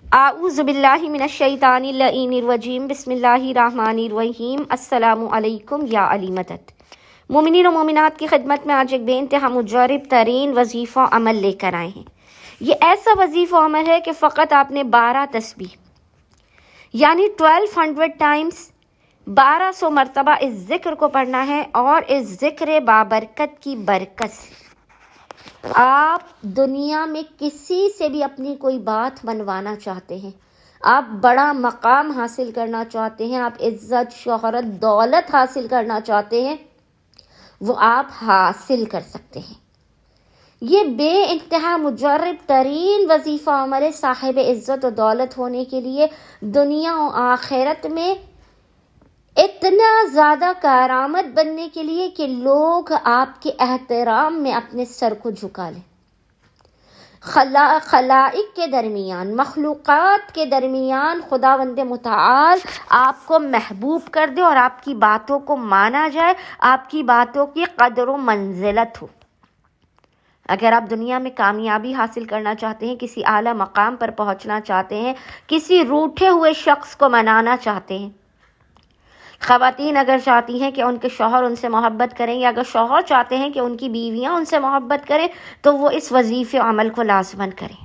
اعوذ باللہ من الشیطان اللعین الرجیم بسم اللہ الرحمن الرحیم السلام علیکم یا علی مدد۔ مومنین و مومنات کی خدمت میں آج ایک بے انتہا مجرب ترین وظیفہ عمل لے کر آئے ہیں۔ یہ ایسا وظیفہ عمل ہے کہ فقط آپ نے 12 تسبیح یعنی 1200 ٹائمز 1200 مرتبہ اس ذکر کو پڑھنا ہے، اور اس ذکر بابرکت کی برکت سے آپ دنیا میں کسی سے بھی اپنی کوئی بات منوانا چاہتے ہیں، آپ بڑا مقام حاصل کرنا چاہتے ہیں، آپ عزت، شہرت، دولت حاصل کرنا چاہتے ہیں، وہ آپ حاصل کر سکتے ہیں۔ یہ بے انتہا مجرب ترین وظیفہ عمل ہے صاحب عزت و دولت ہونے کے لیے، دنیا و آخرت میں اتنا زیادہ کارآمد بننے کے لیے کہ لوگ آپ کے احترام میں اپنے سر کو جھکا لیں۔ خلائق کے درمیان، مخلوقات کے درمیان خداوند متعال آپ کو محبوب کر دے اور آپ کی باتوں کو مانا جائے، آپ کی باتوں کی قدر و منزلت ہو۔ اگر آپ دنیا میں کامیابی حاصل کرنا چاہتے ہیں، کسی اعلیٰ مقام پر پہنچنا چاہتے ہیں، کسی روٹھے ہوئے شخص کو منانا چاہتے ہیں، خواتین اگر چاہتی ہیں کہ ان کے شوہر ان سے محبت کریں، یا اگر شوہر چاہتے ہیں کہ ان کی بیویاں ان سے محبت کریں، تو وہ اس وظیفے عمل کو لازماً کریں۔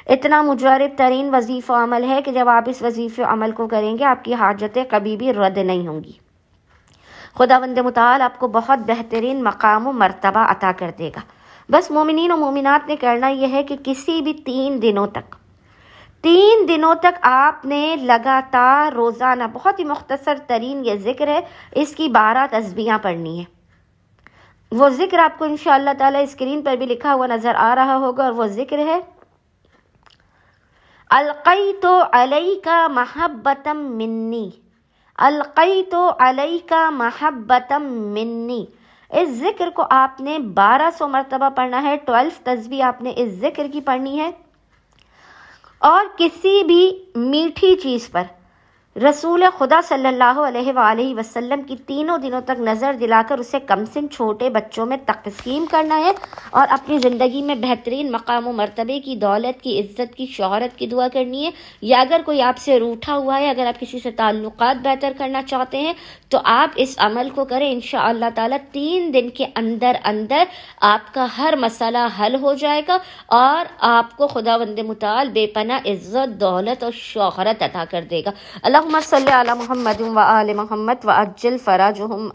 اتنا مجرب ترین وظیفہ عمل ہے کہ جب آپ اس وظیفے عمل کو کریں گے، آپ کی حاجتیں کبھی بھی رد نہیں ہوں گی۔ خداوند متعال آپ کو بہت بہترین مقام و مرتبہ عطا کر دے گا۔ بس مومنین و مومنات نے کرنا یہ ہے کہ کسی بھی 3 دنوں تک آپ نے لگاتار روزانہ، بہت ہی مختصر ترین یہ ذکر ہے، اس کی 12 تسبیحاں پڑھنی ہے۔ وہ ذکر آپ کو انشاءاللہ تعالی اسکرین پر بھی لکھا ہوا نظر آ رہا ہوگا، اور وہ ذکر ہے القیت علیک محبۃ منی، القیت علیک محبۃ منی۔ اس ذکر کو آپ نے 1200 مرتبہ پڑھنا ہے، 12 تسبیح آپ نے اس ذکر کی پڑھنی ہے، اور کسی بھی میٹھی چیز پر رسول خدا صلی اللہ علیہ وآلہ وسلم کی 3 دنوں تک نظر دلا کر اسے کم سن چھوٹے بچوں میں تقسیم کرنا ہے، اور اپنی زندگی میں بہترین مقام و مرتبے کی، دولت کی، عزت کی، شہرت کی دعا کرنی ہے۔ یا اگر کوئی آپ سے روٹھا ہوا ہے، اگر آپ کسی سے تعلقات بہتر کرنا چاہتے ہیں، تو آپ اس عمل کو کریں، انشاءاللہ تعالی 3 دن کے اندر آپ کا ہر مسئلہ حل ہو جائے گا، اور آپ کو خداوند متعال بے پناہ عزت، دولت اور شہرت عطا کر دے گا۔ اللہم صلی علی محمد و آل محمد وعجل فرجہم۔